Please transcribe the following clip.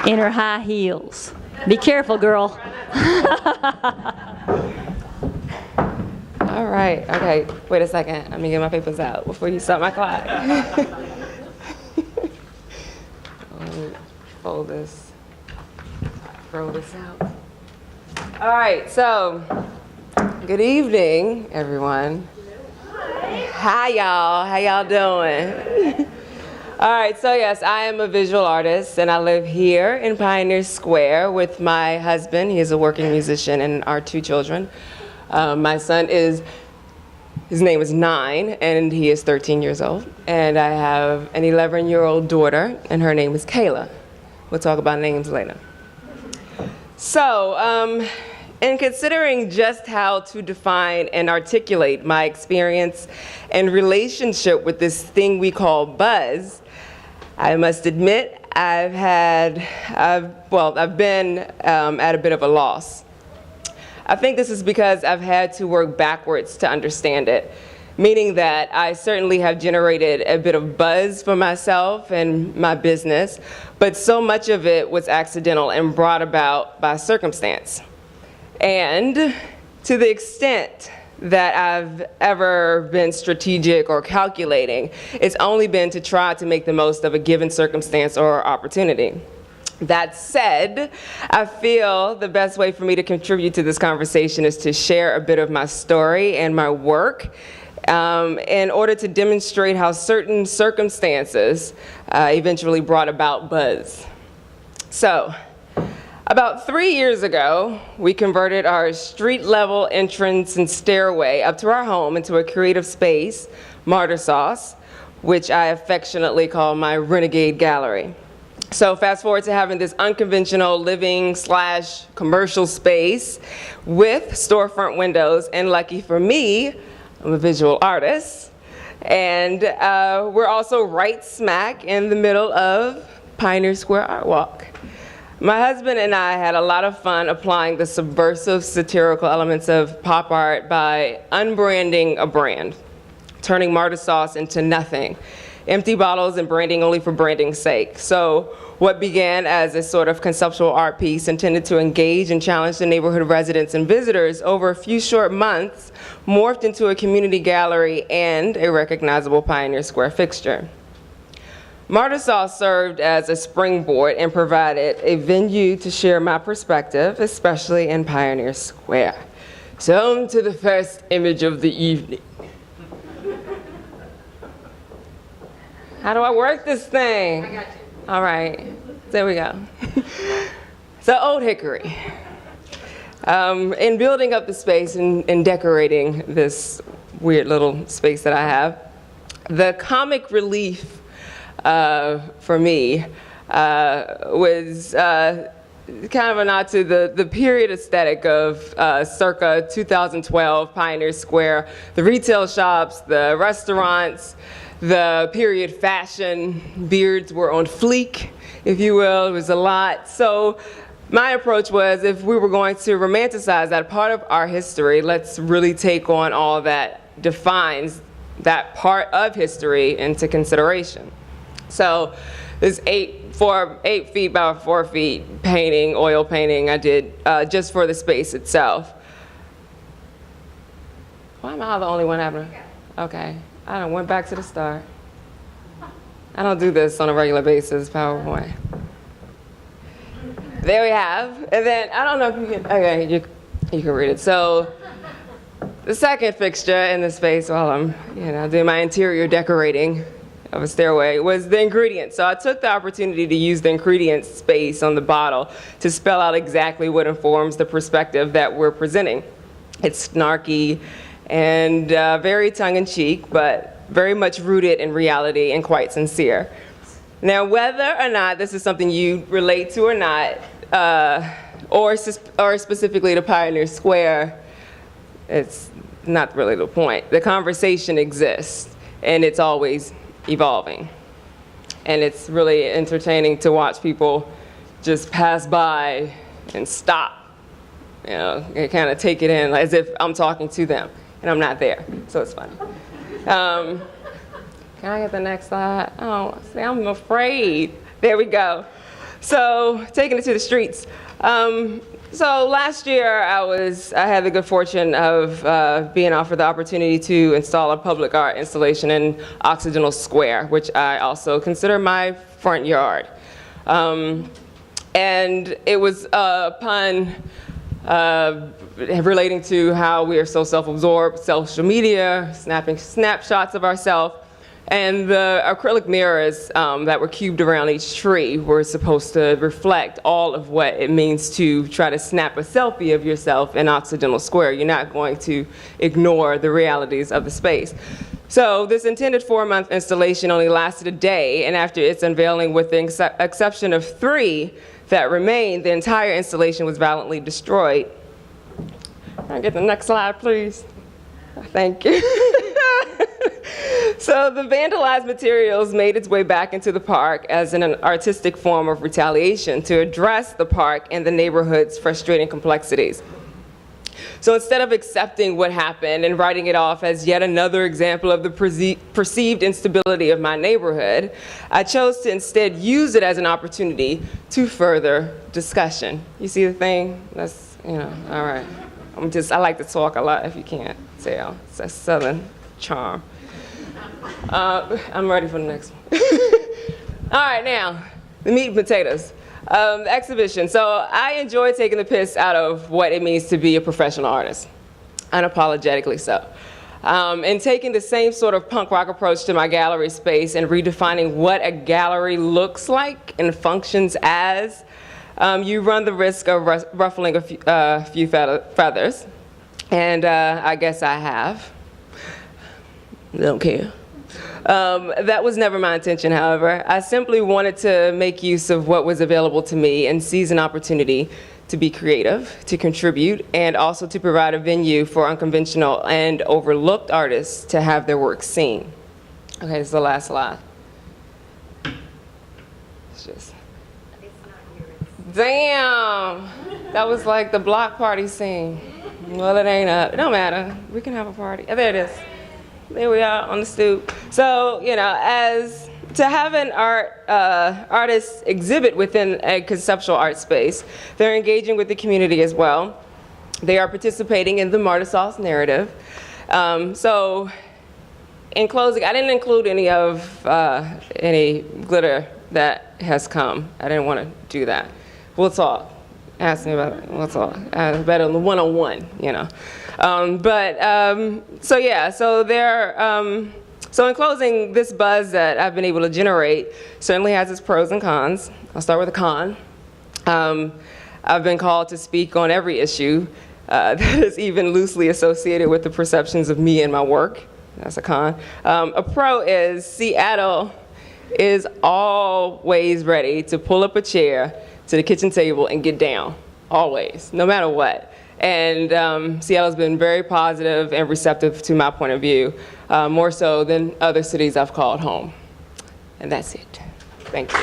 in her high heels. Be careful, girl. All right, okay, wait a second. Let me get my papers out before you start my clock. Fold this, roll this out. All right, so good evening, everyone. Hi, y'all. How y'all doing? All right, so yes, I am a visual artist, and I live here in Pioneer Square with my husband. He is a working musician, and our 2 children. My son his name is 9, and he is 13 years old. And I have an 11-year-old daughter, and her name is Kayla. We'll talk about names later. So, in considering just how to define and articulate my experience and relationship with this thing we call buzz, I must admit I've been at a bit of a loss. I think this is because I've had to work backwards to understand it, meaning that I certainly have generated a bit of buzz for myself and my business, but so much of it was accidental and brought about by circumstance. And to the extent that I've ever been strategic or calculating, it's only been to try to make the most of a given circumstance or opportunity. That said, I feel the best way for me to contribute to this conversation is to share a bit of my story and my work in order to demonstrate how certain circumstances eventually brought about buzz. So, about 3 years ago, we converted our street-level entrance and stairway up to our home into a creative space, Martyr Sauce, which I affectionately call my renegade gallery. So fast forward to having this unconventional living/commercial space with storefront windows, and lucky for me, I'm a visual artist, and we're also right smack in the middle of Pioneer Square Art Walk. My husband and I had a lot of fun applying the subversive satirical elements of pop art by unbranding a brand, turning Martyr Sauce into nothing, empty bottles and branding only for branding's sake. So what began as a sort of conceptual art piece intended to engage and challenge the neighborhood residents and visitors over a few short months morphed into a community gallery and a recognizable Pioneer Square fixture. Martyr Sauce served as a springboard and provided a venue to share my perspective, especially in Pioneer Square. So on to the first image of the evening. How do I work this thing? I got you. All right, there we go. So Old Hickory. In building up the space and decorating this weird little space that I have, the comic relief for me was kind of a nod to the period aesthetic of circa 2012 Pioneer Square, the retail shops, the restaurants, the period fashion. Beards were on fleek, if you will. It was a lot. So my approach was, if we were going to romanticize that part of our history, let's really take on all that defines that part of history into consideration. So this 8 feet by 4 feet painting, oil painting I did just for the space itself. Why am I the only one having? Okay, I done went back to the start. I don't do this on a regular basis, PowerPoint. There we have, and then I don't know if you can, okay, you can read it. So the second fixture in the space while I'm doing my interior decorating of a stairway was the ingredients. So I took the opportunity to use the ingredients space on the bottle to spell out exactly what informs the perspective that we're presenting. It's snarky and very tongue-in-cheek, but very much rooted in reality and quite sincere. Now, whether or not this is something you relate to or not, or specifically to Pioneer Square, it's not really the point. The conversation exists, and it's always evolving. And it's really entertaining to watch people just pass by and stop, and kind of take it in as if I'm talking to them, and I'm not there, so it's funny. Can I get the next slide? Oh, see, I'm afraid. There we go. So taking it to the streets. So last year I had the good fortune of being offered the opportunity to install a public art installation in Occidental Square, which I also consider my front yard. And it was upon relating to how we are so self-absorbed, social media, snapping snapshots of ourselves. And the acrylic mirrors that were cubed around each tree were supposed to reflect all of what it means to try to snap a selfie of yourself in Occidental Square. You're not going to ignore the realities of the space. So this intended 4-month installation only lasted a day, and after its unveiling, with the exception of 3 that remained, the entire installation was violently destroyed. Can I get the next slide, please? Thank you. So the vandalized materials made its way back into the park as an artistic form of retaliation to address the park and the neighborhood's frustrating complexities. So instead of accepting what happened and writing it off as yet another example of the perceived instability of my neighborhood, I chose to instead use it as an opportunity to further discussion. You see the thing? That's, all right. I like to talk a lot, if you can't tell. It's a Southern charm. I'm ready for the next one. All right, now, the meat and potatoes. The exhibition. So I enjoy taking the piss out of what it means to be a professional artist, unapologetically so. And taking the same sort of punk rock approach to my gallery space and redefining what a gallery looks like and functions as, you run the risk of ruffling a few feathers. And I guess I have. Don't care. That was never my intention, however. I simply wanted to make use of what was available to me and seize an opportunity to be creative, to contribute, and also to provide a venue for unconventional and overlooked artists to have their work seen. Okay, this is the last slide. It's just... Damn! That was like the block party scene. Well, it ain't up. It don't matter. We can have a party. Oh, there it is. There we are on the stoop. So, as to have an artist exhibit within a conceptual art space, they're engaging with the community as well. They are participating in the Marta Sauce narrative. So, in closing, I didn't include any glitter that has come. I didn't want to do that. We'll talk. Ask me about it. We'll talk. Better than one-on-one, So in closing, this buzz that I've been able to generate certainly has its pros and cons. I'll start with a con. I've been called to speak on every issue that is even loosely associated with the perceptions of me and my work. That's a con. A pro is Seattle is always ready to pull up a chair to the kitchen table and get down, always, no matter what. And Seattle's been very positive and receptive to my point of view, more so than other cities I've called home. And that's it. Thank you.